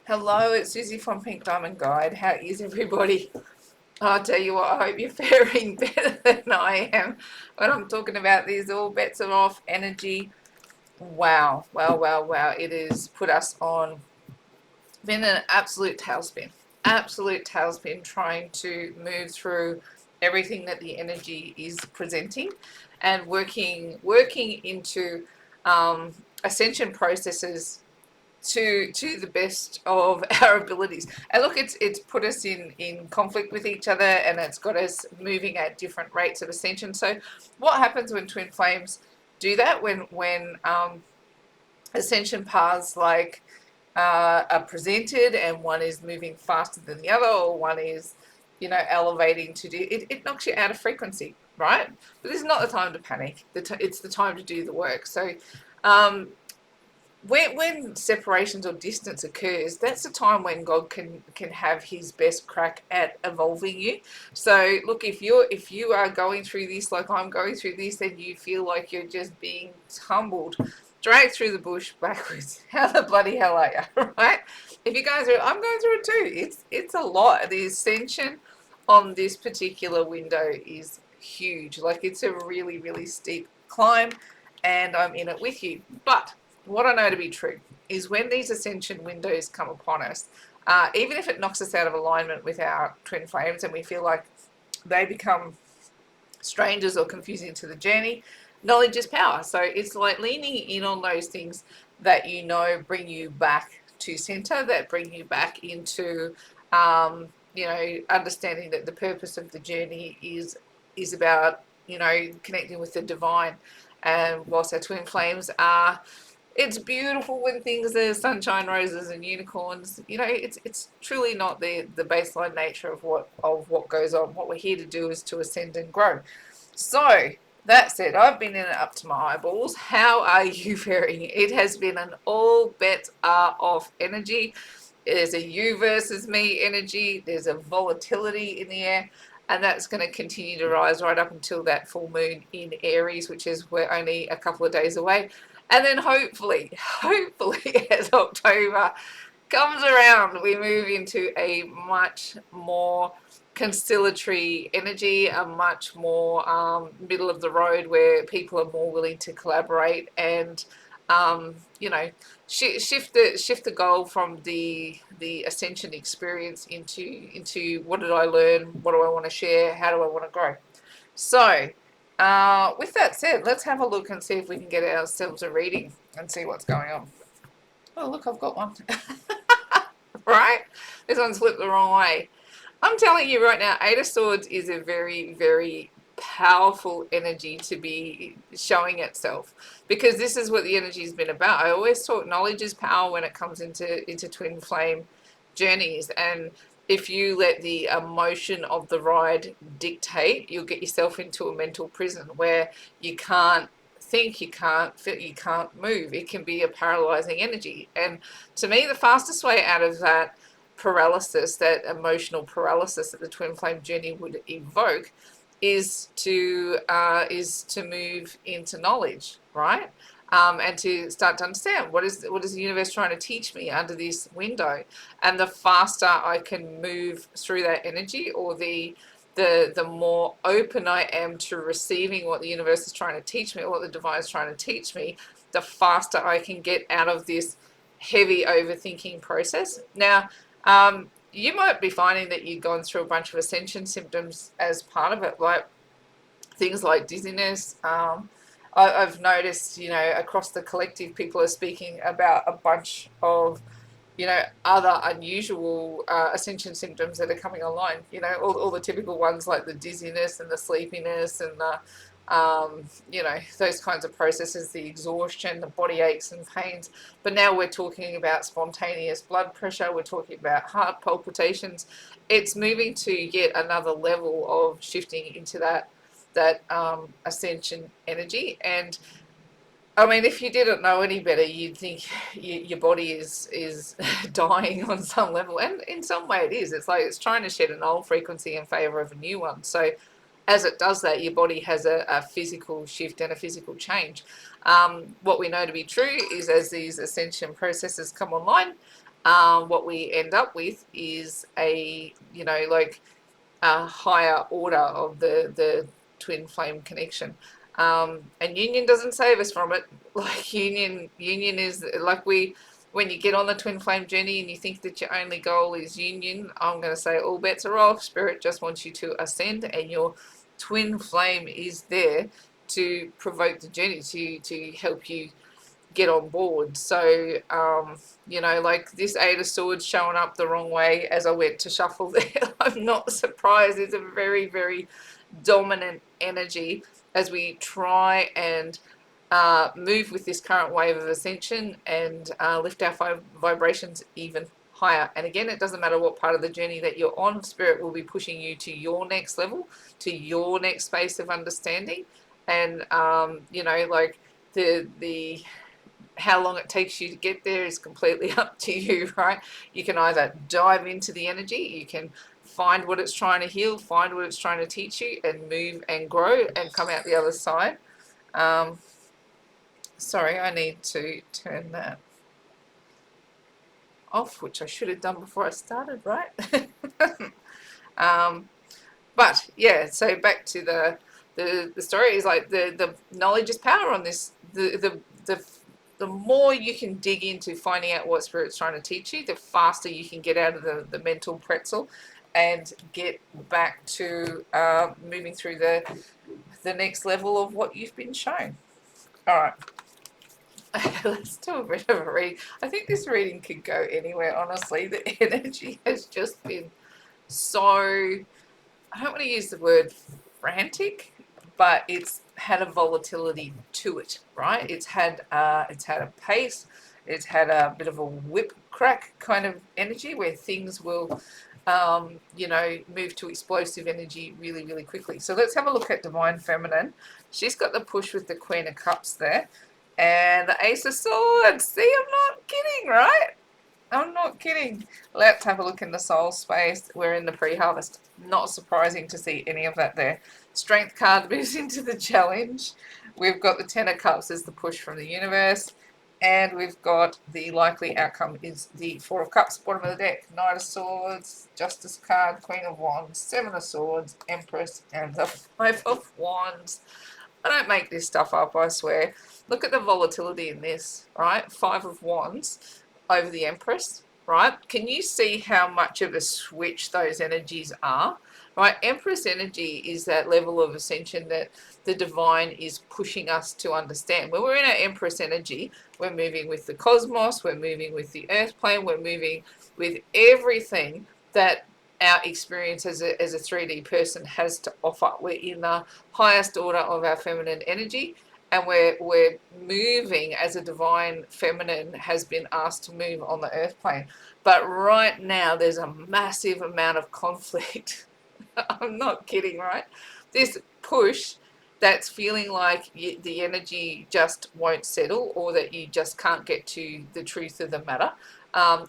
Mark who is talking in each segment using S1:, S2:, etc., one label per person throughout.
S1: Hello, it's Susie from Pink Diamond Guide. How is everybody? I'll tell you what, I hope you're faring better than I am when I'm talking about these all bets are off energy. Wow, wow, wow, wow. It has put us on, been an absolute tailspin. Absolute tailspin trying to move through everything that the energy is presenting and working into ascension processes to the best of our abilities. And look, it's put us in conflict with each other, and it's got us moving at different rates of ascension. So what happens when twin flames do that? When ascension paths are presented, and one is moving faster than the other, or one is elevating to do it knocks you out of frequency, right? But this is not the time to panic. It's the time to do the work. So um, when separations or distance occurs, that's the time when God can have his best crack at evolving you. So look, if you are going through this like I'm going through this, and you feel like you're just being tumbled, dragged through the bush backwards, how the bloody hell are you? Right? If you're going through it, I'm going through it too. It's a lot. The ascension on this particular window is huge. Like, it's a really, really steep climb, and I'm in it with you. But what I know to be true is when these ascension windows come upon us, even if it knocks us out of alignment with our twin flames and we feel like they become strangers or confusing to the journey, knowledge is power. So it's like leaning in on those things that bring you back to center, that bring you back into understanding that the purpose of the journey is about connecting with the divine. And whilst our twin flames are, it's beautiful when things are sunshine, roses, and unicorns. It's truly not the baseline nature of what goes on. What we're here to do is to ascend and grow. So that said, I've been in it up to my eyeballs. How are you faring? It has been an all bets are off energy. There's a you versus me energy. There's a volatility in the air. And that's going to continue to rise right up until that full moon in Aries, which is we're only a couple of days away. And then hopefully, as October comes around, we move into a much more conciliatory energy, a much more middle of the road, where people are more willing to collaborate and shift the goal from the ascension experience into what did I learn, what do I want to share, how do I want to grow. So with that said, let's have a look and see if we can get ourselves a reading and see what's going on. Oh, look, I've got one. Right? This one's flipped the wrong way. I'm telling you right now, Eight of Swords is a very, very powerful energy to be showing itself, because this is what the energy has been about. I always talk knowledge is power when it comes into twin flame journeys, and if you let the emotion of the ride dictate, you'll get yourself into a mental prison where you can't think, you can't feel, you can't move. It can be a paralyzing energy. And to me, the fastest way out of that paralysis, that emotional paralysis that the twin flame journey would evoke, is to move into knowledge, right? And to start to understand what is the universe trying to teach me under this window. And the faster I can move through that energy, or the more open I am to receiving what the universe is trying to teach me, or what the divine is trying to teach me, the faster I can get out of this heavy overthinking process. Now, you might be finding that you've gone through a bunch of ascension symptoms as part of it, like things like dizziness. I've noticed, across the collective, people are speaking about a bunch of, other unusual ascension symptoms that are coming online. All the typical ones like the dizziness and the sleepiness and the those kinds of processes, the exhaustion, the body aches and pains. But now we're talking about spontaneous blood pressure, we're talking about heart palpitations. It's moving to yet another level of shifting into that ascension energy. And I mean, if you didn't know any better, you'd think your body is dying on some level, and in some way it is. It's like it's trying to shed an old frequency in favor of a new one. So as it does that, your body has a physical shift and a physical change. What we know to be true is, as these ascension processes come online, what we end up with is a, like a higher order of the twin flame connection. And union doesn't save us from it. Like union is like when you get on the twin flame journey and you think that your only goal is union, I'm going to say all bets are off. Spirit just wants you to ascend, and your twin flame is there to provoke the journey, to help you get on board. So, like this Eight of Swords showing up the wrong way as I went to shuffle there, I'm not surprised. It's a very, very dominant energy as we try and move with this current wave of ascension and lift our vibrations even higher. And again, it doesn't matter what part of the journey that you're on, Spirit will be pushing you to your next level, to your next space of understanding. And, like the how long it takes you to get there is completely up to you, right? You can either dive into the energy, you can find what it's trying to heal, find what it's trying to teach you, and move and grow and come out the other side. Sorry, I need to turn that off, which I should have done before I started, right? But yeah, so back to the story is like the knowledge is power on this. The more you can dig into finding out what Spirit's trying to teach you, the faster you can get out of the mental pretzel and get back to moving through the next level of what you've been shown. All right. Let's do a bit of a reading. I think this reading could go anywhere, honestly. The energy has just been so, I don't want to use the word frantic, but it's had a volatility to it, right? It's had a pace, it's had a bit of a whip crack kind of energy where things will move to explosive energy really, really quickly. So let's have a look at Divine Feminine. She's got the push with the Queen of Cups there. And the Ace of Swords. See, I'm not kidding, right? I'm not kidding. Let's have a look in the soul space. We're in the pre-harvest. Not surprising to see any of that there. Strength card moves into the challenge. We've got the Ten of Cups as the push from the universe. And we've got the likely outcome is the Four of Cups, bottom of the deck. Knight of Swords, Justice card, Queen of Wands, Seven of Swords, Empress, and the Five of Wands. I don't make this stuff up, I swear. Look at the volatility in this, right? Five of Wands over the Empress, right? Can you see how much of a switch those energies are? Right? Empress energy is that level of ascension that the divine is pushing us to understand. When we're in our Empress energy, we're moving with the cosmos, we're moving with the earth plane, we're moving with everything that our experience as a 3D person has to offer. We're in the highest order of our feminine energy, and we're moving as a divine feminine has been asked to move on the earth plane. But right now there's a massive amount of conflict. I'm not kidding, right? This push that's feeling like the energy just won't settle, or that you just can't get to the truth of the matter,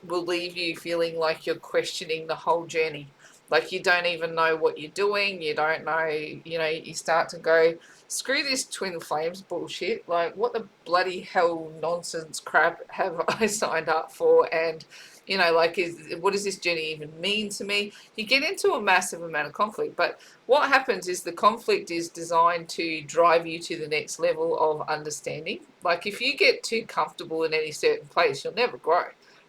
S1: will leave you feeling like you're questioning the whole journey. Like you don't even know what you're doing. You don't know, you start to go, screw this twin flames bullshit. Like, what the bloody hell nonsense crap have I signed up for? And, what does this journey even mean to me? You get into a massive amount of conflict. But what happens is the conflict is designed to drive you to the next level of understanding. Like, if you get too comfortable in any certain place, you'll never grow.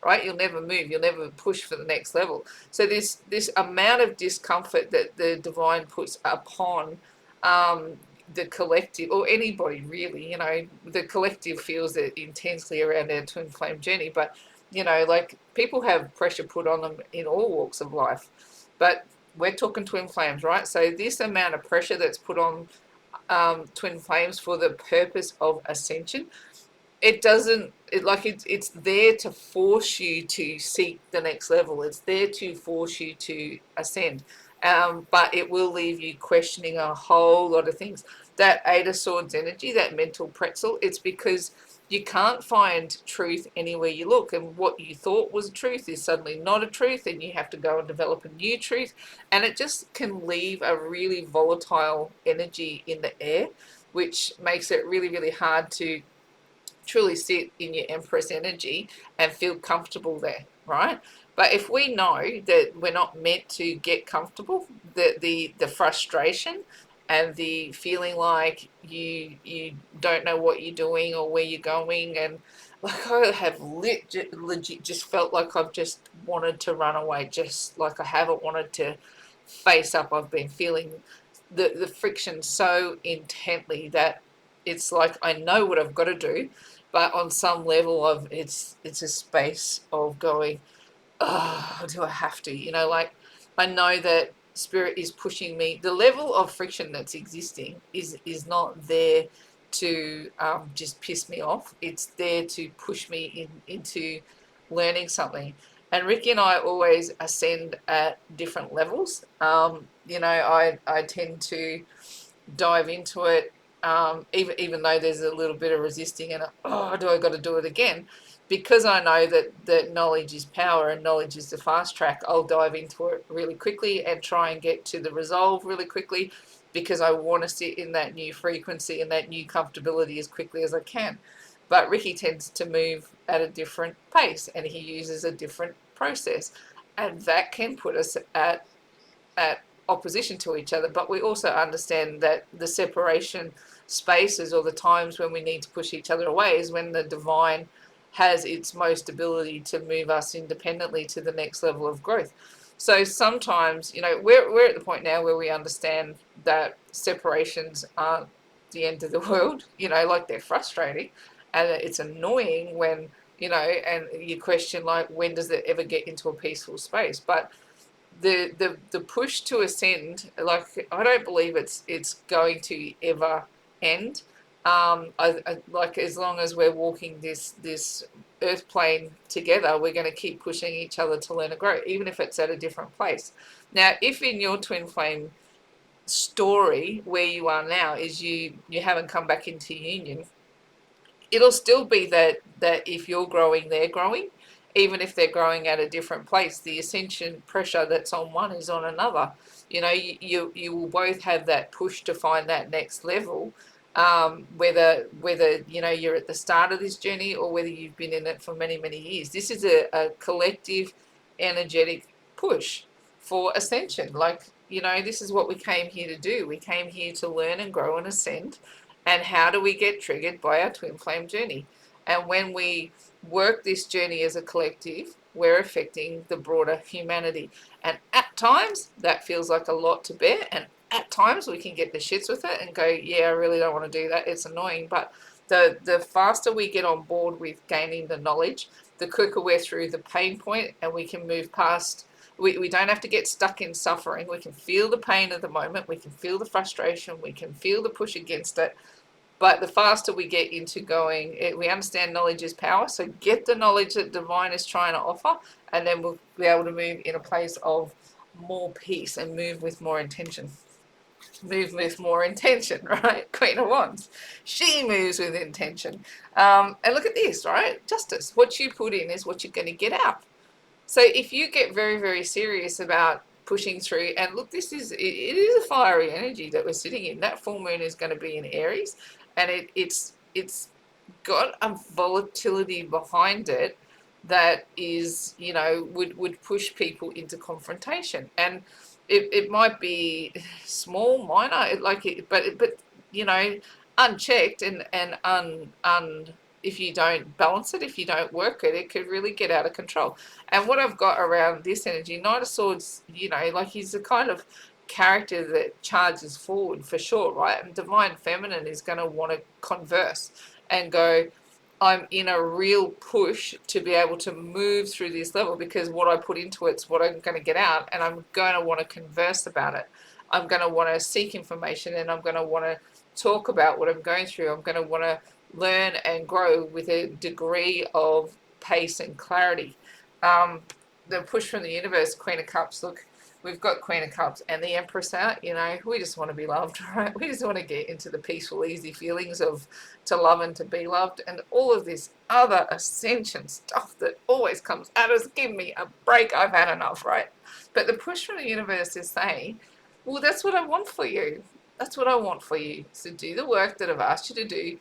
S1: Right? You'll never move. You'll never push for the next level. So this amount of discomfort that the divine puts upon the collective, or anybody really, the collective feels it intensely around their twin flame journey. But, like people have pressure put on them in all walks of life. But we're talking twin flames, right? So this amount of pressure that's put on twin flames for the purpose of ascension, it's there to force you to seek the next level. It's there to force you to ascend. But it will leave you questioning a whole lot of things. That Eight of Swords energy, that mental pretzel, it's because you can't find truth anywhere you look. And what you thought was truth is suddenly not a truth, and you have to go and develop a new truth. And it just can leave a really volatile energy in the air, which makes it really, really hard to truly sit in your Empress energy and feel comfortable there. right? But if we know that we're not meant to get comfortable, the frustration and the feeling like you don't know what you're doing or where you're going, and like I have legit just felt like I've just wanted to run away, just like I haven't wanted to face up. I've been feeling the friction so intently that it's like I know what I've got to do, but on some level of it's a space of going, oh, do I have to? Like I know that spirit is pushing me. The level of friction that's existing is not there to just piss me off. It's there to push me into learning something. And Ricky and I always ascend at different levels. I tend to dive into it, even though there's a little bit of resisting and do I got to do it again? Because I know that knowledge is power and knowledge is the fast track. I'll dive into it really quickly and try and get to the resolve really quickly, because I want to sit in that new frequency and that new comfortability as quickly as I can. But Ricky tends to move at a different pace and he uses a different process, and that can put us at opposition to each other. But we also understand that the separation spaces, or the times when we need to push each other away, is when the divine has its most ability to move us independently to the next level of growth. So sometimes, we're at the point now where we understand that separations aren't the end of the world. Like they're frustrating and it's annoying when, and you question, like, when does it ever get into a peaceful space? But the push to ascend, like, I don't believe it's going to ever end. Like, as long as we're walking this earth plane together, we're going to keep pushing each other to learn and grow, even if it's at a different place. Now, if in your twin flame story where you are now is you haven't come back into union, it'll still be that if you're growing, they're growing, even if they're growing at a different place. The ascension pressure that's on one is on another. You will both have that push to find that next level, whether you're at the start of this journey or whether you've been in it for many years. This is a collective energetic push for ascension. Like, this is what we came here to do. We came here to learn and grow and ascend. And how do we get triggered by our twin flame journey? And when we work this journey as a collective, we're affecting the broader humanity. And at times that feels like a lot to bear, and at times we can get the shits with it and go, yeah, I really don't want to do that, it's annoying. But the faster we get on board with gaining the knowledge, the quicker we're through the pain point and we can move past. We don't have to get stuck in suffering. We can feel the pain of the moment. We can feel the frustration. We can feel the push against it. But the faster we get into going, we understand knowledge is power. So get the knowledge that divine is trying to offer, and then we'll be able to move in a place of more peace and move with more intention. Move with more intention, right? Queen of Wands. She moves with intention. And look at this, right? Justice. What you put in is what you're going to get out. So if you get very serious about pushing through, and look, it is a fiery energy that we're sitting in. That full moon is going to be in Aries, and it's got a volatility behind it that is, would push people into confrontation. And it might be small, minor, but unchecked and if you don't balance it, if you don't work it, it could really get out of control. And what I've got around this energy, Knight of Swords, like, he's the kind of character that charges forward for sure, right? And Divine Feminine is going to want to converse and go, I'm in a real push to be able to move through this level, because what I put into it's what I'm going to get out, and I'm going to want to converse about it. I'm going to want to seek information, and I'm going to want to talk about what I'm going through. I'm going to want to learn and grow with a degree of pace and clarity. The push from the universe, Queen of Cups, look, we've got Queen of Cups and the Empress out. We just want to be loved, right? We just want to get into the peaceful, easy feelings of to love and to be loved, and all of this other ascension stuff that always comes at us. Give me a break, I've had enough, right? But the push from the universe is saying, well, that's what I want for you. That's what I want for you. So do the work that I've asked you to do.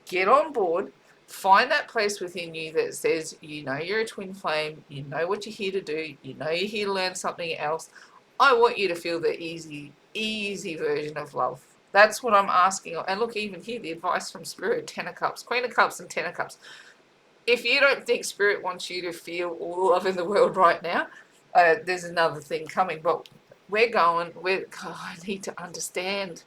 S1: Get on board. find that place within you that says, you know, you're a twin flame, you know what you're here to do, you know you're here to learn something else. I want you to feel the easy version of love. That's what I'm asking. And look, even here, the advice from Spirit, Ten of Cups, Queen of Cups and Ten of Cups. If you don't think Spirit wants you to feel all the love in the world right now, there's another thing coming. But I need to understand.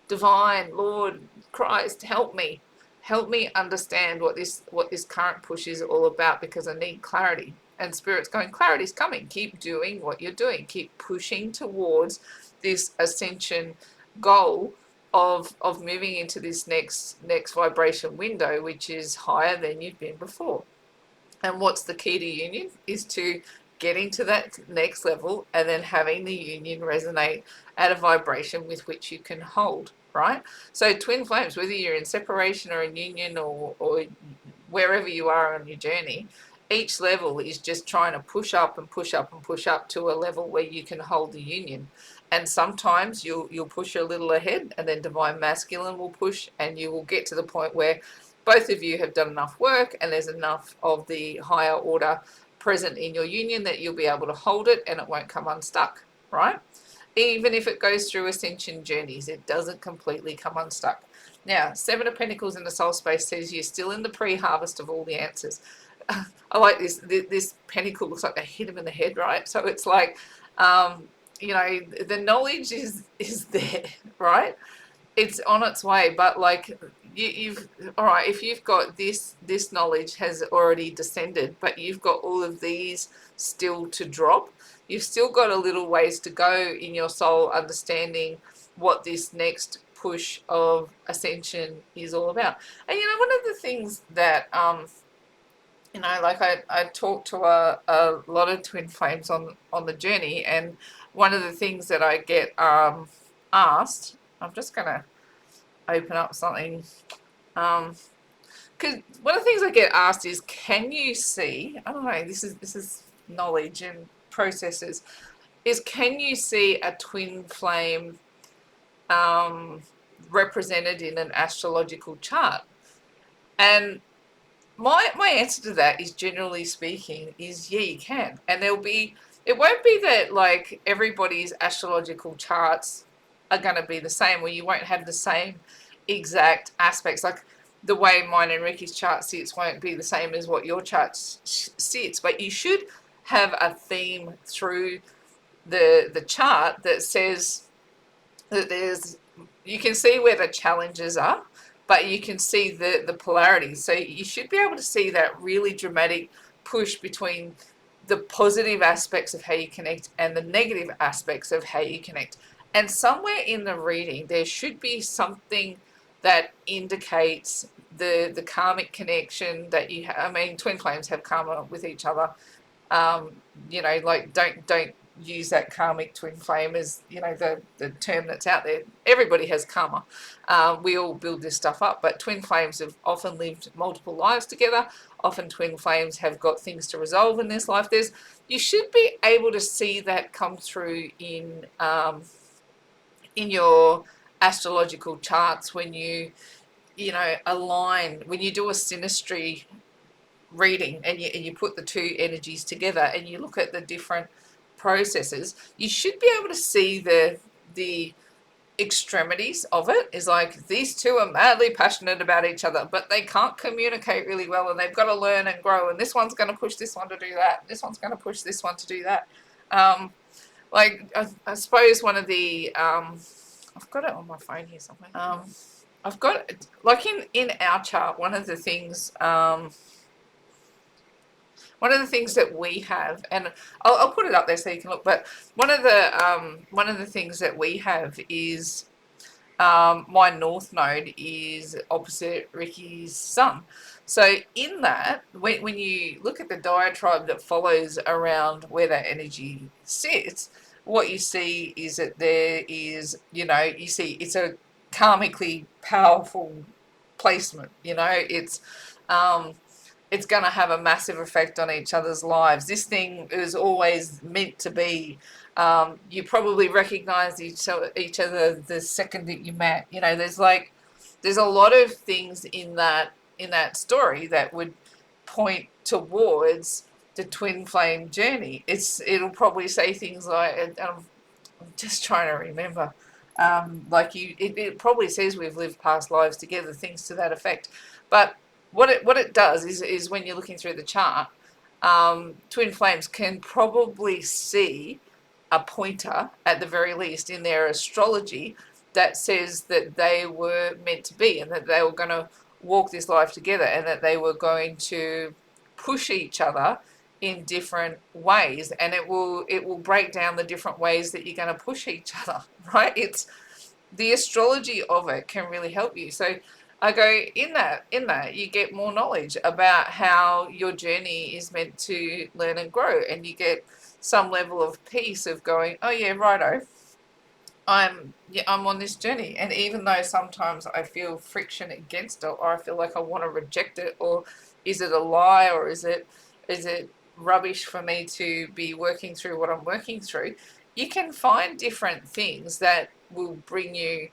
S1: Divine Lord Christ, help me. Help me understand what this current push is all about, because I need clarity. And Spirit's going, clarity's coming. Keep doing what you're doing. Keep pushing towards this ascension goal of moving into this next vibration window, which is higher than you've been before. And what's the key to union is to getting to that next level and then having the union resonate at a vibration with which you can hold, right? So twin flames, whether you're in separation or in union or wherever you are on your journey, each level is just trying to push up and push up and push up to a level where you can hold the union. And sometimes you'll push a little ahead, and then divine masculine will push, and you will get to the point where both of you have done enough work and there's enough of the higher order present in your union that you'll be able to hold it and it won't come unstuck, right? Even if it goes through ascension journeys, it doesn't completely come unstuck. Now, Seven of Pentacles in the soul space says you're still in the pre-harvest of all the answers. I like this. This pentacle looks like they hit him in the head, right? So it's like, you know, the knowledge is there, right? It's on its way, but like you've all right, if you've got this knowledge has already descended, but you've got all of these still to drop, you've still got a little ways to go in your soul understanding what this next push of ascension is all about. And you know, one of the things that you know, like I talked to a lot of twin flames on the journey, and one of the things that I get asked, I'm just gonna open up something, because one of the things I get asked is, can you see, I don't know, this is knowledge and processes, is can you see a twin flame represented in an astrological chart? And my answer to that is, generally speaking, is yeah, you can. And it won't be that like everybody's astrological charts are going to be the same, or you won't have the same exact aspects. Like the way mine and Ricky's chart sits won't be the same as what your chart sits, but you should have a theme through the chart that says that you can see where the challenges are, but you can see the polarities. So you should be able to see that really dramatic push between the positive aspects of how you connect and the negative aspects of how you connect. And somewhere in the reading, there should be something that indicates the karmic connection that you have. I mean, twin flames have karma with each other. You know, like don't use that karmic twin flame as, you know, the term that's out there. Everybody has karma. We all build this stuff up, but twin flames have often lived multiple lives together. Often twin flames have got things to resolve in this life. You should be able to see that come through in your astrological charts when you know, align, when you do a synastry reading and you put the two energies together and you look at the different processes, you should be able to see the extremities of it. Is like, these two are madly passionate about each other, but they can't communicate really well, and they've got to learn and grow, and this one's going to push this one to do that, this one's going to push this one to do that. Like I suppose one of the I've got it on my phone here somewhere. I've got, like, in our chart, one of the things that we have, and I'll put it up there so you can look, but one of the things that we have is my North Node is opposite Ricky's Sun. So in that, when you look at the diatribe that follows around where that energy sits, what you see is that there is, you know, you see it's a karmically powerful placement. You know, it's going to have a massive effect on each other's lives. This thing is always meant to be. You probably recognize each other the second that you met. You know, there's a lot of things in that that story that would point towards the twin flame journey. It'll probably say things like, and I'm just trying to remember, it probably says we've lived past lives together, things to that effect. But what it does is when you're looking through the chart, twin flames can probably see a pointer at the very least in their astrology that says that they were meant to be, and that they were going to walk this life together, and that they were going to push each other in different ways, and it will break down the different ways that you're going to push each other, right? It's the astrology of it can really help you. So I go, in that you get more knowledge about how your journey is meant to learn and grow, and you get some level of peace of going, oh yeah, righto, I'm on this journey. And even though sometimes I feel friction against it, or I feel like I want to reject it, or is it a lie, or is it rubbish for me to be working through what I'm working through, you can find different things that will bring you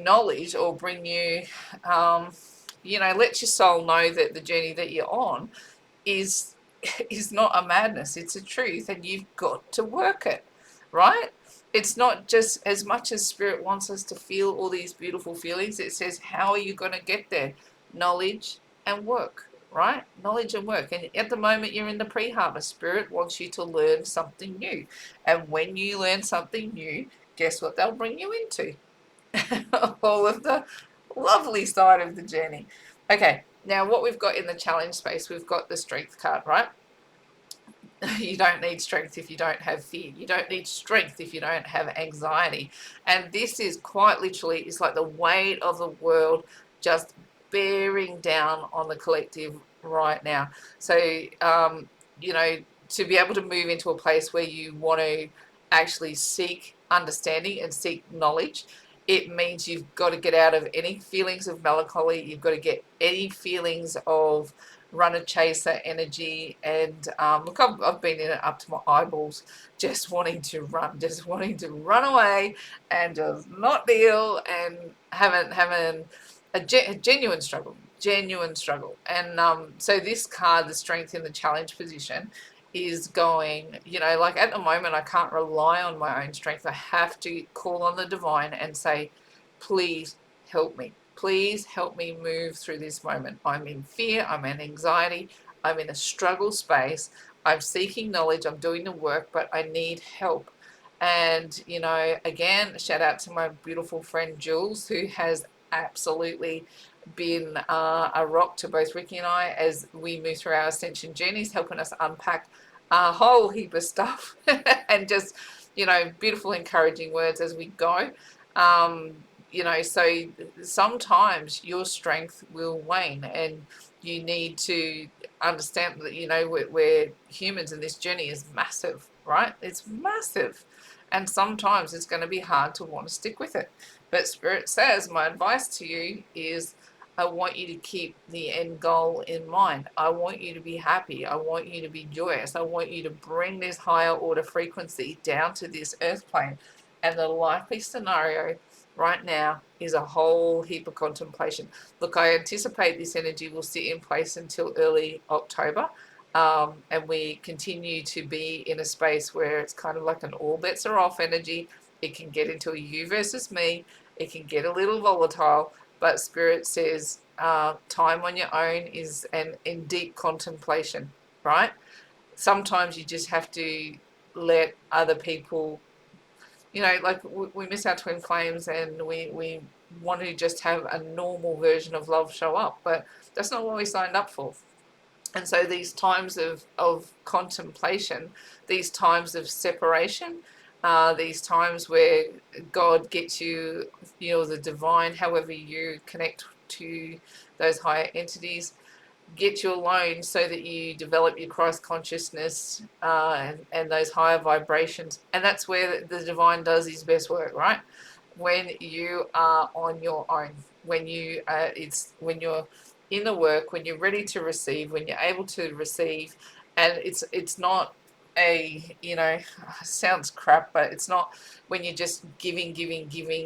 S1: knowledge, or bring you let your soul know that the journey that you're on is not a madness, it's a truth, and you've got to work it, right? It's not just, as much as spirit wants us to feel all these beautiful feelings, it says, how are you going to get there? Knowledge and work, right? Knowledge and work. And at the moment you're in the pre-harvest. Spirit wants you to learn something new, and when you learn something new, guess what they'll bring you into? All of the lovely side of the journey. Okay, now what we've got in the challenge space, we've got the strength card, right? You don't need strength if you don't have fear. You don't need strength if you don't have anxiety. And this is quite literally, it's like the weight of the world just bearing down on the collective right now. So, to be able to move into a place where you want to actually seek understanding and seek knowledge, it means you've got to get out of any feelings of melancholy. You've got to get any feelings of runner chaser energy. And look, I've been in it up to my eyeballs, just wanting to run away and just not deal, and having a genuine struggle. And so this card, the strength in the challenge position, is going, like at the moment I can't rely on my own strength. I have to call on the divine and say, please help me. Please help me move through this moment. I'm in fear, I'm in anxiety, I'm in a struggle space, I'm seeking knowledge, I'm doing the work, but I need help. And, again, shout out to my beautiful friend Jules, who has absolutely been a rock to both Ricky and I as we move through our ascension journeys, helping us unpack a whole heap of stuff and just, beautiful, encouraging words as we go. So sometimes your strength will wane, and you need to understand that, we're humans, and this journey is massive, right? It's massive. And sometimes it's going to be hard to want to stick with it. But Spirit says, my advice to you is, I want you to keep the end goal in mind. I want you to be happy. I want you to be joyous. I want you to bring this higher order frequency down to this earth plane. And the likely scenario right now is a whole heap of contemplation. Look, I anticipate this energy will sit in place until early October. And we continue to be in a space where it's kind of like an all bets are off energy. It can get into a you versus me. It can get a little volatile, but Spirit says time on your own is in deep contemplation, right? Sometimes you just have to let other people, like we miss our twin flames, and we want to just have a normal version of love show up, but that's not what we signed up for. And so these times of contemplation, these times of separation, these times where God gets you, the divine, however you connect to those higher entities, get you alone so that you develop your Christ consciousness and those higher vibrations. And that's where the divine does his best work, right? When you are on your own, when you're in the work, when you're ready to receive, when you're able to receive. And it's not sounds crap, but it's not when you're just giving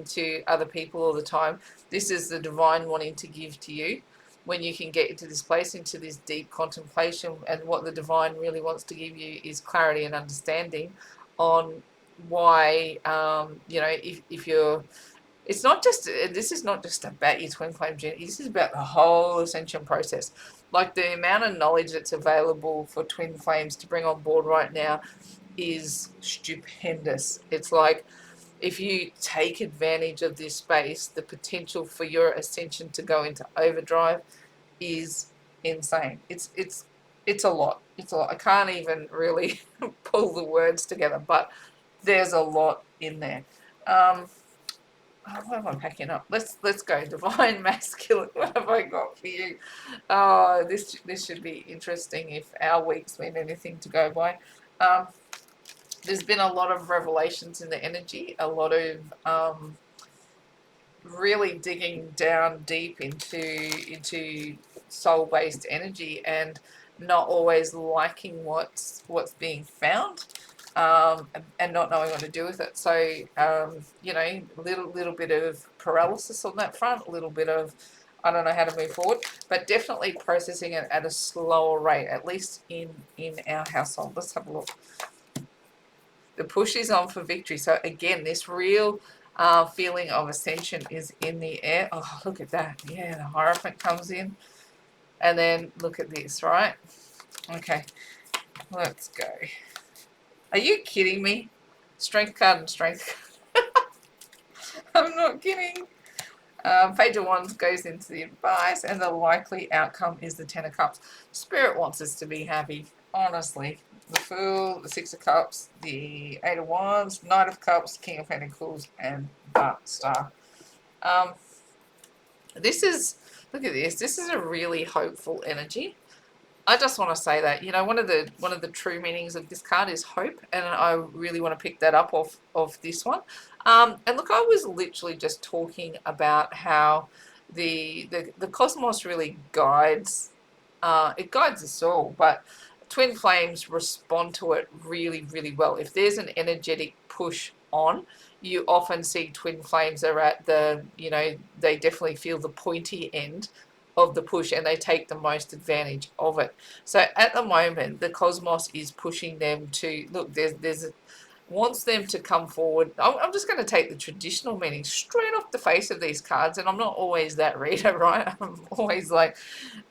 S1: to other people all the time. This is the divine wanting to give to you. when you can get into this place, into this deep contemplation, and what the divine really wants to give you is clarity and understanding on why, if you're, it's not just, this is not just about your twin flame journey, this is about the whole ascension process. Like, the amount of knowledge that's available for twin flames to bring on board right now is stupendous. It's like, if you take advantage of this space, the potential for your ascension to go into overdrive is insane. It's a lot. It's a lot. I can't even really pull the words together, but there's a lot in there. What am I packing up? Let's go. Divine masculine. What have I got for you? Oh, this should be interesting if our week's been anything to go by. There's been a lot of revelations in the energy, a lot of really digging down deep into soul-based energy, and not always liking what's being found, and not knowing what to do with it. So little bit of paralysis on that front, a little bit of, I don't know how to move forward, but definitely processing it at a slower rate, at least in our household. Let's have a look. The push is on for victory. So again, this real feeling of ascension is in the air. Oh, look at that. Yeah, the Hierophant comes in. And then look at this, right? Okay, let's go. Are you kidding me? Strength card and strength card. I'm not kidding. Page of Wands goes into the advice, and the likely outcome is the Ten of Cups. Spirit wants us to be happy, honestly. The Fool, the Six of Cups, the Eight of Wands, Knight of Cups, King of Pentacles, and the Star. This is, look at this. This is a really hopeful energy. I just want to say that, one of the true meanings of this card is hope, and I really want to pick that up of this one. And look, I was literally just talking about how the cosmos really guides, it guides us all, but twin flames respond to it really, really well. If there's an energetic push on, you often see twin flames are at the, they definitely feel the pointy end of the push, and they take the most advantage of it. So at the moment, the cosmos is pushing them to look. Wants them to come forward. I'm just going to take the traditional meaning straight off the face of these cards, and I'm not always that reader, right? I'm always like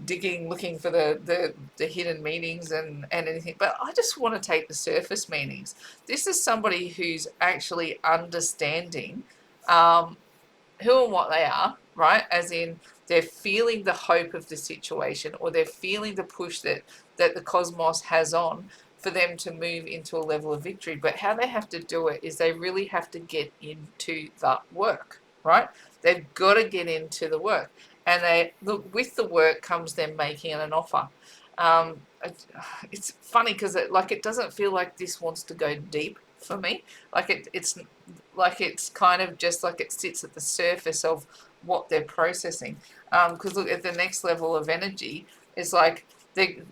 S1: digging, looking for the hidden meanings and anything. But I just want to take the surface meanings. This is somebody who's actually understanding who and what they are, right? As in, they're feeling the hope of the situation, or they're feeling the push that the cosmos has on for them to move into a level of victory. But how they have to do it is they really have to get into the work, right? They've got to get into the work. And they look, with the work comes them making an offer. It's funny because it doesn't feel like this wants to go deep for me. It's kind of just like it sits at the surface of what they're processing. Because look at the next level of energy, it's like they've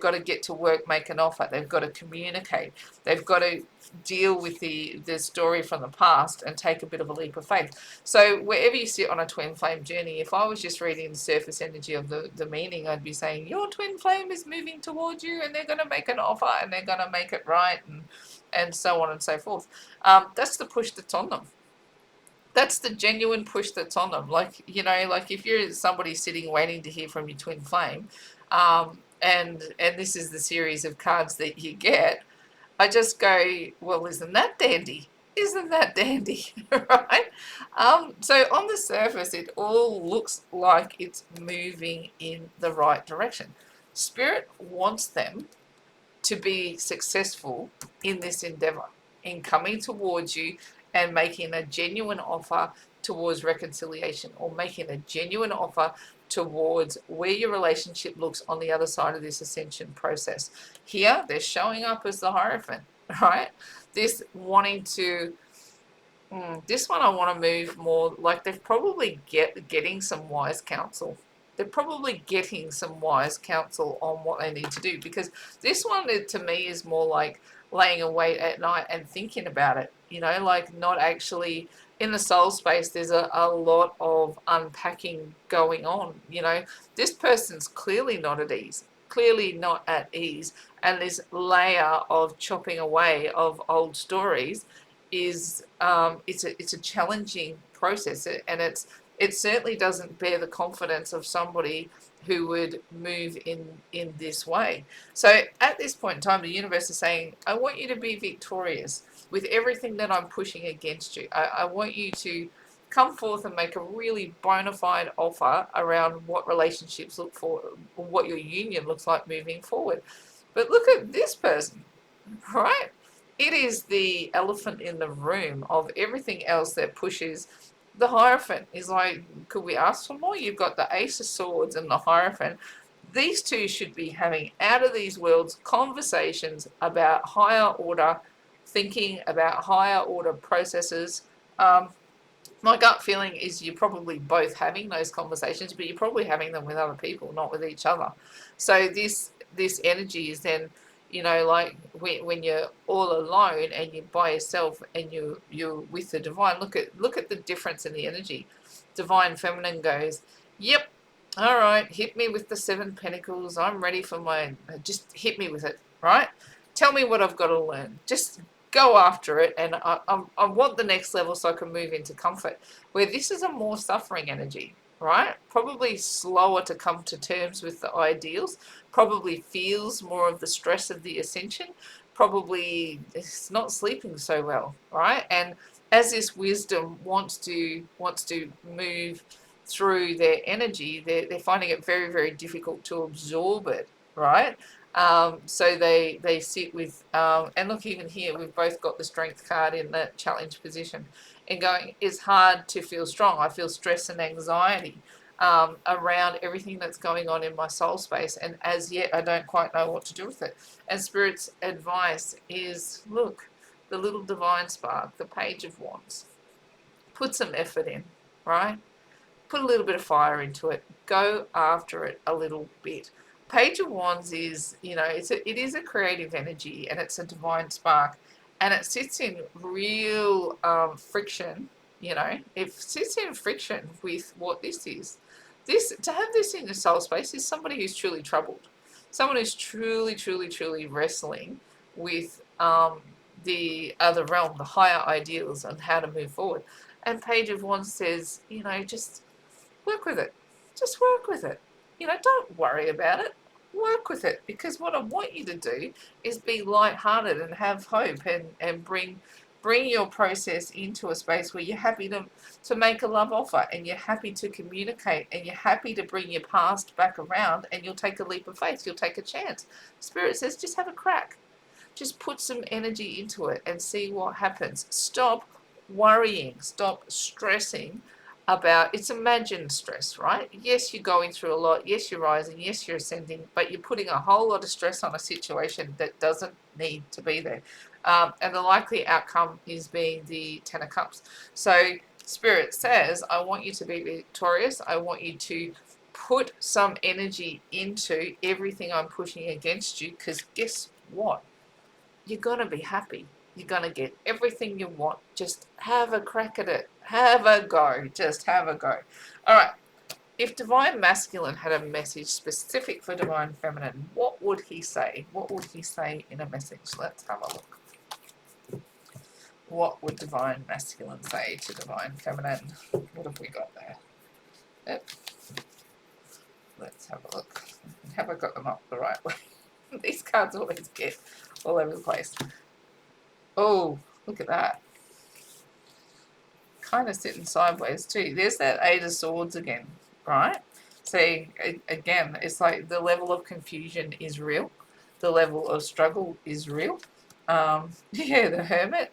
S1: got to get to work, make an offer. They've got to communicate. They've got to deal with the story from the past and take a bit of a leap of faith. So wherever you sit on a twin flame journey, if I was just reading the surface energy of the meaning, I'd be saying your twin flame is moving towards you, and they're going to make an offer, and they're going to make it right, and so on and so forth. That's the push that's on them. That's the genuine push that's on them. Like if you're somebody sitting waiting to hear from your twin flame, and this is the series of cards that you get, I just go, well, isn't that dandy? Isn't that dandy? Right? So on the surface, it all looks like it's moving in the right direction. Spirit wants them to be successful in this endeavor, in coming towards you and making a genuine offer towards reconciliation, or making a genuine offer towards where your relationship looks on the other side of this ascension process. Here, they're showing up as the Hierophant, right? This wanting to, this one I want to move more, like they're probably getting some wise counsel. They're probably getting some wise counsel on what they need to do, because this one to me is more like laying awake at night and thinking about it. you know, like not actually in the soul space. There's a lot of unpacking going on, you know. This person's clearly not at ease, clearly not at ease, and this layer of chopping away of old stories is it's a challenging process, and it certainly doesn't bear the confidence of somebody who would move in this way. So at this point in time, the universe is saying, I want you to be victorious with everything that I'm pushing against you. I want you to come forth and make a really bona fide offer around what relationships look for, what your union looks like moving forward. But look at this person, right? It is the elephant in the room of everything else that pushes. The Hierophant is like, could we ask for more? You've got the Ace of Swords and the Hierophant. These two should be having out of these worlds conversations about higher order thinking, about higher order processes. My gut feeling is you're probably both having those conversations, but you're probably having them with other people, not with each other. So this energy is then, you know, like when you're all alone and you're by yourself and you're with the divine. Look at the difference in the energy. Divine feminine goes, yep, all right, hit me with the 7 pentacles. I'm ready for my, just hit me with it, right? Tell me what I've got to learn. Just go after it, and I want the next level so I can move into comfort. Where this is a more suffering energy, right? Probably slower to come to terms with the ideals, probably feels more of the stress of the ascension, probably it's not sleeping so well, right? And as this wisdom wants to move through their energy, they're finding it very, very difficult to absorb it, right? So they sit with, and look, even here, we've both got the strength card in that challenge position and going, it's hard to feel strong. I feel stress and anxiety around everything that's going on in my soul space. And as yet, I don't quite know what to do with it. And Spirit's advice is, look, the little divine spark, the Page of Wands, put some effort in, right? Put a little bit of fire into it. Go after it a little bit. Page of Wands is, you know, it is a creative energy, and it's a divine spark, and it sits in real friction. You know, it sits in friction with what this is. This, to have this in the soul space, is somebody who's truly troubled, someone who's truly, truly, truly wrestling with the other realm, the higher ideals, and how to move forward. And Page of Wands says, you know, just work with it. Just work with it. You know, don't worry about it. Work with it, because what I want you to do is be lighthearted and have hope, and bring your process into a space where you're happy to make a love offer, and you're happy to communicate, and you're happy to bring your past back around, and you'll take a leap of faith. You'll take a chance. Spirit says just have a crack. Just put some energy into it and see what happens. Stop worrying. Stop stressing about, it's imagined stress, right? Yes, you're going through a lot. Yes, you're rising. Yes, you're ascending, but you're putting a whole lot of stress on a situation that doesn't need to be there. And the likely outcome is being the 10 of Cups. So Spirit says, I want you to be victorious. I want you to put some energy into everything I'm pushing against you, because guess what? You're going to be happy. You're going to get everything you want. Just have a crack at it. Have a go. Just have a go. All right. If Divine Masculine had a message specific for Divine Feminine, what would he say? What would he say in a message? Let's have a look. What would Divine Masculine say to Divine Feminine? What have we got there? Yep. Let's have a look. Have I got them up the right way? These cards always get all over the place. Oh, look at that. Kind of sitting sideways too. There's that 8 of Swords again, right? Saying, again, it's like the level of confusion is real. The level of struggle is real. Yeah, the Hermit.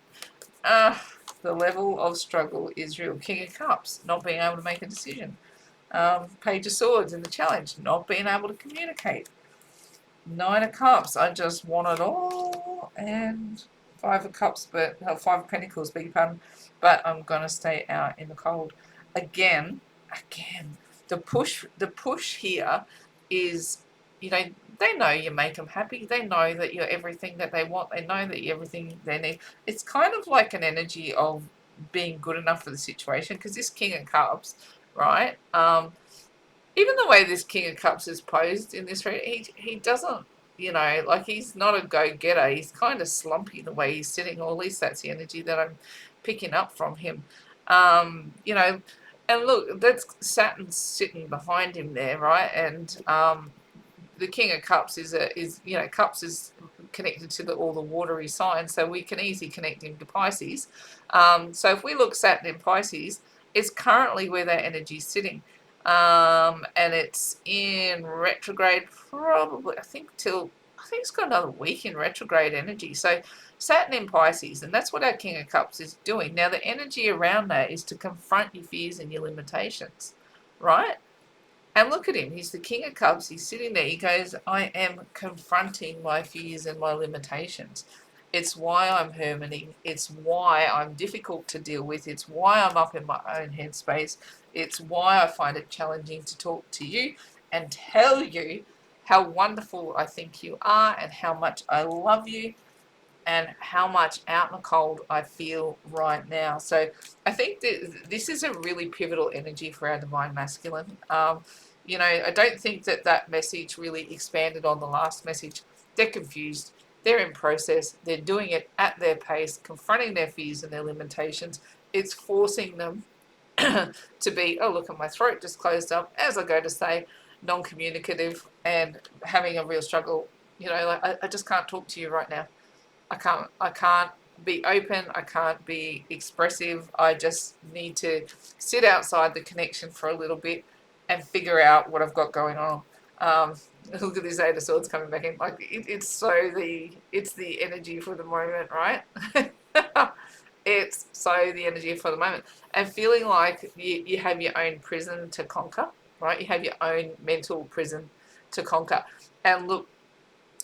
S1: The level of struggle is real. King of Cups, not being able to make a decision. Page of Swords in the challenge, not being able to communicate. 9 of Cups, I just want it all. And 5 of Cups, but 5 of Pentacles, beg your pardon, but I'm gonna stay out in the cold. Again, the push here is you know, they know you make them happy. They know that you're everything that they want. They know that you're everything they need. It's kind of like an energy of being good enough for the situation, because this King of Cups, right? Even the way this King of Cups is posed in this reading, he doesn't, like, he's not a go-getter. He's kind of slumpy the way he's sitting, or at least that's the energy that I'm picking up from him. And look, that's Saturn sitting behind him there, right? And the King of Cups Cups is connected to all the watery signs, so we can easily connect him to Pisces. So if we look Saturn in Pisces, it's currently where that energy is sitting. And it's in retrograde probably, I think it's got another week in retrograde energy. So Saturn in Pisces, and that's what our King of Cups is doing. Now the energy around that is to confront your fears and your limitations, right? And look at him. He's the King of Cups. He's sitting there. He goes, I am confronting my fears and my limitations. It's why I'm hermiting. It's why I'm difficult to deal with. It's why I'm up in my own headspace. It's why I find it challenging to talk to you and tell you how wonderful I think you are and how much I love you and how much out in the cold I feel right now. So I think that this is a really pivotal energy for our divine masculine. I don't think that message really expanded on the last message. They're confused. They're in process. They're doing it at their pace, confronting their fears and their limitations. It's forcing them to be, oh, look at my throat just closed up, as I go to say, non-communicative and having a real struggle. I just can't talk to you right now. I can't be open. I can't be expressive. I just need to sit outside the connection for a little bit and figure out what I've got going on. Look at this Eight of Swords coming back in. Like it's the energy for the moment, right? It's so the energy for the moment, and feeling like you have your own prison to conquer, right? You have your own mental prison to conquer, and look,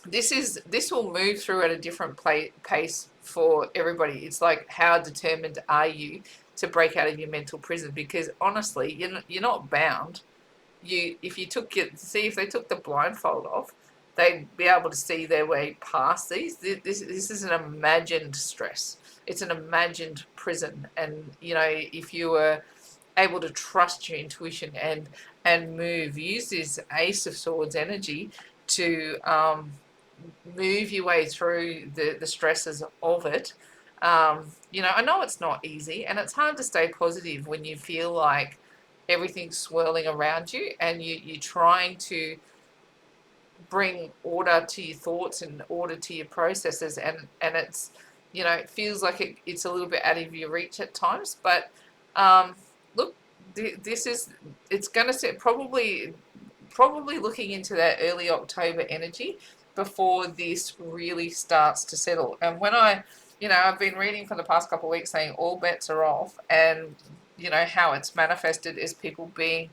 S1: this will move through at a different pace for everybody. It's like, how determined are you to break out of your mental prison? Because honestly, you're not bound. If they took the blindfold off, they'd be able to see their way past these. This is an imagined stress. It's an imagined prison, and if you were able to trust your intuition and use this Ace of Swords energy to move your way through the stresses of it. I know it's not easy, and it's hard to stay positive when you feel like everything's swirling around you, and you're trying to bring order to your thoughts and order to your processes, and it's it feels like it's a little bit out of your reach at times. But look, it's going to set probably looking into that early October energy before this really starts to settle. And when I've been reading for the past couple of weeks saying all bets are off, and how it's manifested as people being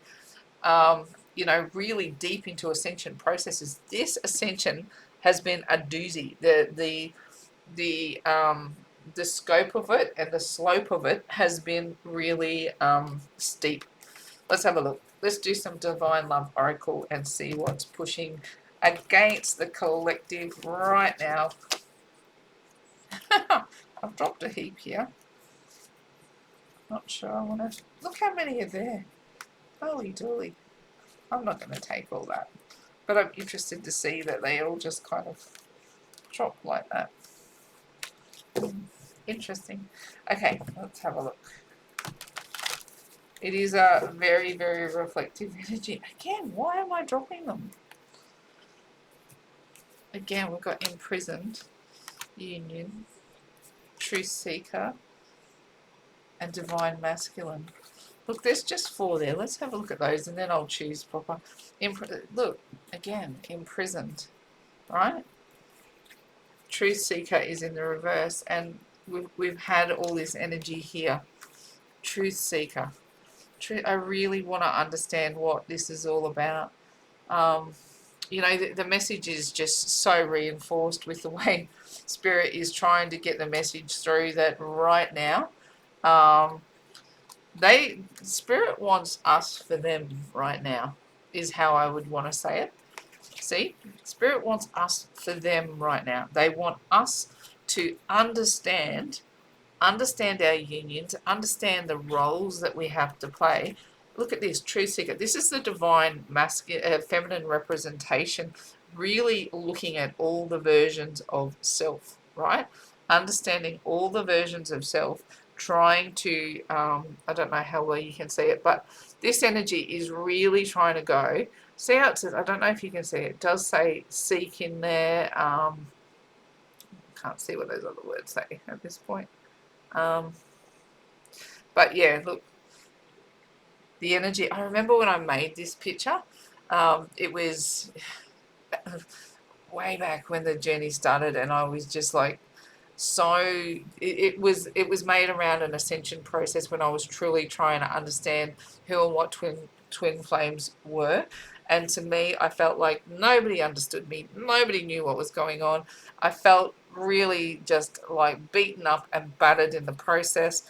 S1: really deep into ascension processes. This ascension has been a doozy. The scope of it and the slope of it has been really steep. Let's have a look. Let's do some Divine Love Oracle and see what's pushing against the collective right now. I've dropped a heap here. Not sure I want to... Look how many are there. Holy dooly. I'm not going to take all that. But I'm interested to see that they all just kind of drop like that. Interesting. Okay, let's have a look. It is a very, very reflective energy. Again, why am I dropping them? Again, we've got imprisoned, union, truth seeker, and divine masculine. Look, there's just 4 there. Let's have a look at those, and then I'll choose proper. Look, again, imprisoned, right? Truth seeker is in the reverse, and we've had all this energy here. Truth seeker. I really want to understand what this is all about. The message is just so reinforced with the way Spirit is trying to get the message through that right now. Spirit wants us for them right now, is how I would want to say it. See, Spirit wants us for them right now. They want us to understand our unions, understand the roles that we have to play. Look at this, True Seeker. This is the divine masculine, feminine representation, really looking at all the versions of self, right? Understanding all the versions of self, trying to, I don't know how well you can see it, but this energy is really trying to go. See how it says, I don't know if you can see it, it does say seek in there. Can't see what those other words say at this point. But yeah, look, the energy. I remember when I made this picture, it was way back when the journey started, and I was just like, so it was made around an ascension process when I was truly trying to understand who and what twin flames were. And to me, I felt like nobody understood me, nobody knew what was going on. I felt really just like beaten up and battered in the process,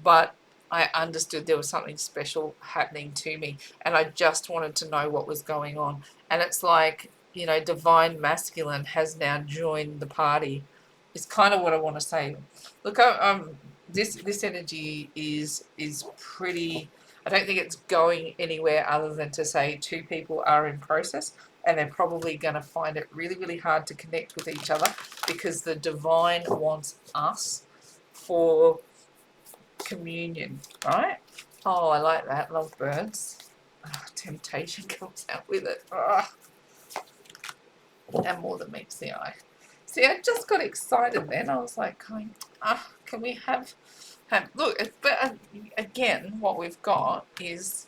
S1: but I understood there was something special happening to me, and I just wanted to know what was going on. And it's like, you know, divine masculine has now joined the party. It's kind of what I want to say. Look, this energy is pretty. I don't think it's going anywhere other than to say two people are in process, and they're probably going to find it really, really hard to connect with each other because the divine wants us for communion, right? Oh, I like that. Love birds. Oh, temptation comes out with it. Oh, and more than meets the eye. See, I just got excited then. I was like, can we have look? But again, what we've got is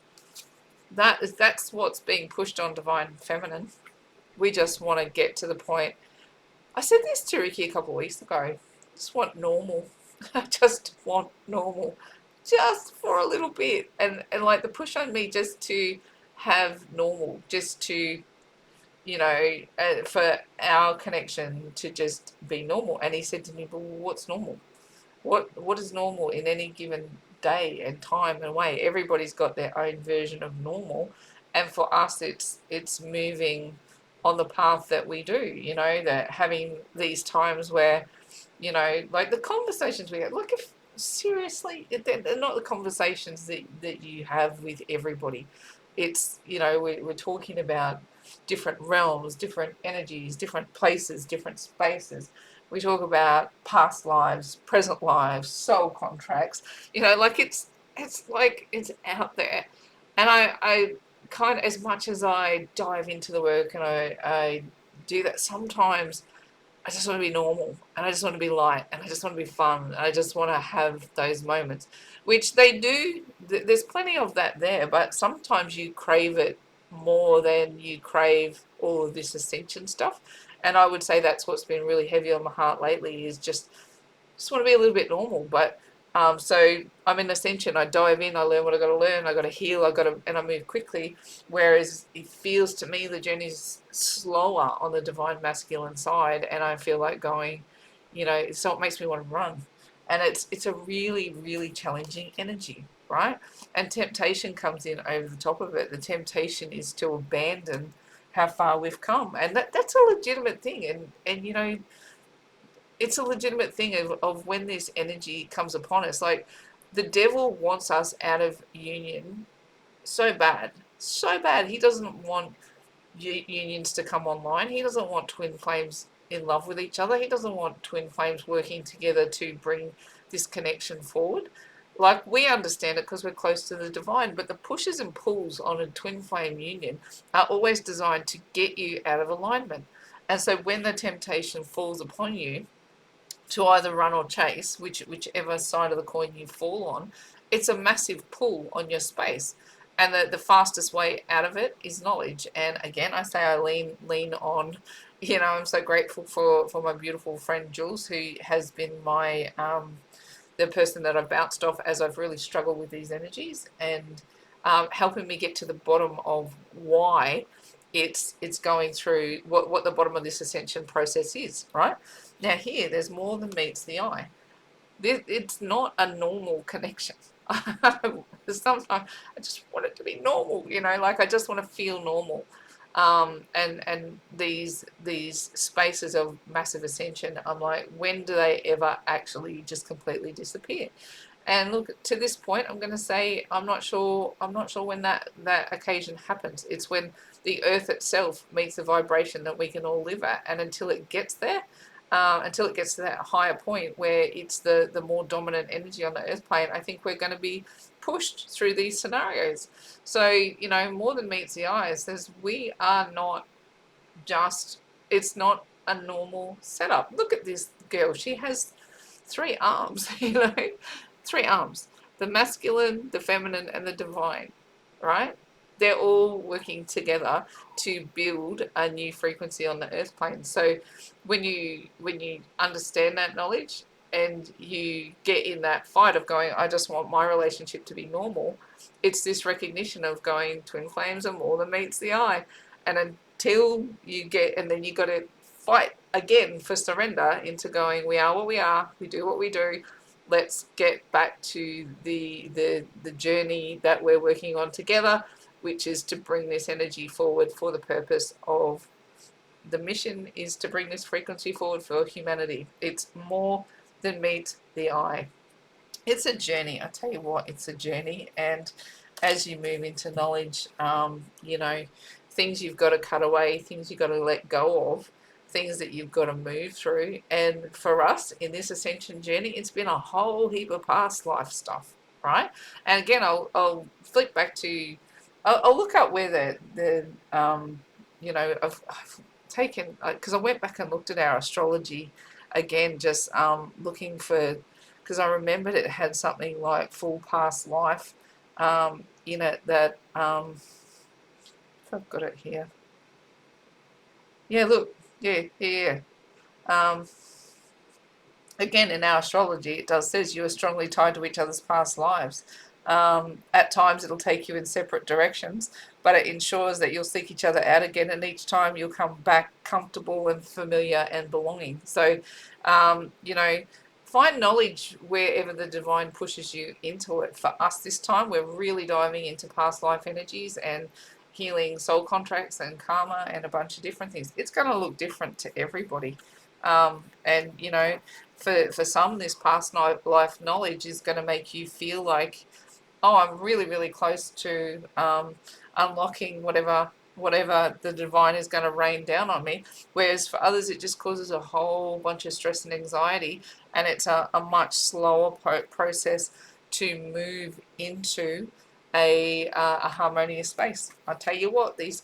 S1: that's what's being pushed on divine feminine. We just want to get to the point. I said this to Ricky a couple of weeks ago. I just want normal. I just want normal, just for a little bit, and like the push on me just to have normal, just to, you know, for our connection to just be normal. And he said to me, "But what's normal? What is normal in any given day and time and way? Everybody's got their own version of normal, and for us, it's moving on the path that we do. You know, that having these times where, you know, like the conversations we have. Look, if seriously, they're not the conversations that you have with everybody. It's, you know, we're talking about different realms, different energies, different places, different spaces. We talk about past lives, present lives, soul contracts. You know, like it's like it's out there, and I kind of, as much as I dive into the work and I do that, sometimes I just want to be normal, and I just want to be light, and I just want to be fun, and I just want to have those moments, which they do. There's plenty of that there, but sometimes you crave it more than you crave all of this ascension stuff. And I would say that's what's been really heavy on my heart lately is just want to be a little bit normal. But so I'm in ascension. I dive in. I learn what I got to learn. I got to heal. And I move quickly. Whereas it feels to me the journey's slower on the divine masculine side, and I feel like going, you know, so it makes me want to run, and it's a really, really challenging energy, right? And temptation comes in over the top of it. The temptation is to abandon how far we've come, and that's a legitimate thing. And you know, it's a legitimate thing of when this energy comes upon us. Like the devil wants us out of union so bad, so bad. He doesn't want unions to come online. He doesn't want twin flames in love with each other. He doesn't want twin flames working together to bring this connection forward. Like we understand it because we're close to the divine, but the pushes and pulls on a twin flame union are always designed to get you out of alignment. And so when the temptation falls upon you, to either run or chase, whichever side of the coin you fall on, it's a massive pull on your space. And the fastest way out of it is knowledge. And again, I say I lean on, you know, I'm so grateful for my beautiful friend Jules, who has been my the person that I've bounced off as I've really struggled with these energies, and helping me get to the bottom of why it's going through what the bottom of this ascension process is, right? Now here, there's more than meets the eye. It's not a normal connection. Sometimes I just want it to be normal, you know, like I just want to feel normal. And these spaces of massive ascension, I'm like, when do they ever actually just completely disappear? And look, to this point, I'm going to say I'm not sure. I'm not sure when that occasion happens. It's when the Earth itself meets the vibration that we can all live at, and until it gets there, until it gets to that higher point where it's the more dominant energy on the Earth plane, I think we're going to be pushed through these scenarios. So, you know, more than meets the eye says we are not just, it's not a normal setup. Look at this girl. She has 3 arms, you know, 3 arms. The masculine, the feminine, and the divine, right? They're all working together to build a new frequency on the earth plane. So when you understand that knowledge and you get in that fight of going, I just want my relationship to be normal, it's this recognition of going twin flames and more than meets the eye. And until you get, and then you got to fight again for surrender into going, we are what we are, we do what we do. Let's get back to the journey that we're working on together, which is to bring this energy forward for the purpose of, the mission is to bring this frequency forward for humanity. It's more than meets the eye. It's a journey. I tell you what, it's a journey. And as you move into knowledge, you know, things you've got to cut away, things you've got to let go of, things that you've got to move through. And for us in this ascension journey, it's been a whole heap of past life stuff, right? And again, I'll flick back to, I'll look up where you know, I've taken, because I went back and looked at our astrology again, just looking for, because I remembered it had something like full past life in it that, I've got it here. Yeah, look, yeah. Um, again, in our astrology, it does says you are strongly tied to each other's past lives. At times, it'll take you in separate directions, but it ensures that you'll seek each other out again, and each time you'll come back comfortable and familiar and belonging. So, you know, find knowledge wherever the divine pushes you into it. For us this time, we're really diving into past life energies and healing soul contracts and karma and a bunch of different things. It's going to look different to everybody. And, you know, for some, this past life knowledge is going to make you feel like, oh, I'm really, really close to unlocking whatever the divine is going to rain down on me. Whereas for others, it just causes a whole bunch of stress and anxiety, and it's a much slower process to move into a harmonious space. I tell you what, these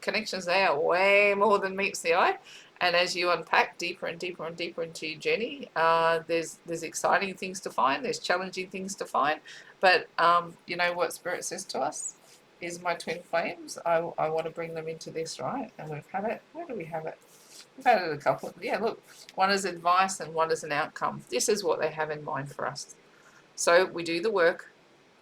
S1: connections, they are way more than meets the eye. And as you unpack deeper and deeper and deeper into your journey, there's exciting things to find, there's challenging things to find. But you know what Spirit says to us is, my twin flames, I want to bring them into this, right? And we've had it. Where do we have it? We've had it a couple. Yeah, look, one is advice and one is an outcome. This is what they have in mind for us. So we do the work,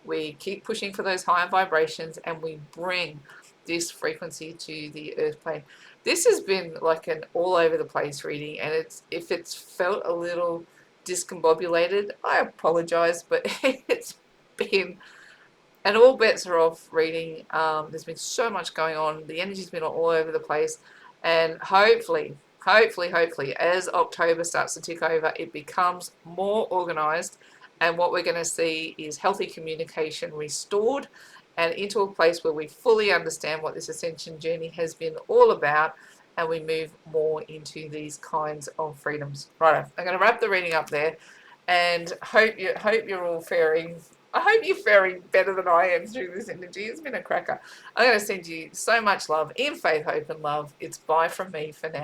S1: we keep pushing for those higher vibrations, and we bring this frequency to the earth plane. This has been like an all over the place reading, and if it's felt a little discombobulated, I apologize, but it's been an all bets are off reading. There's been so much going on. The energy's been all over the place, and hopefully, as October starts to tick over, it becomes more organized, and what we're going to see is healthy communication restored and into a place where we fully understand what this ascension journey has been all about, and we move more into these kinds of freedoms. Right, I'm going to wrap the reading up there, and hope you're all faring. I hope you're faring better than I am through this energy. It's been a cracker. I'm going to send you so much love in faith, hope, and love. It's bye from me for now.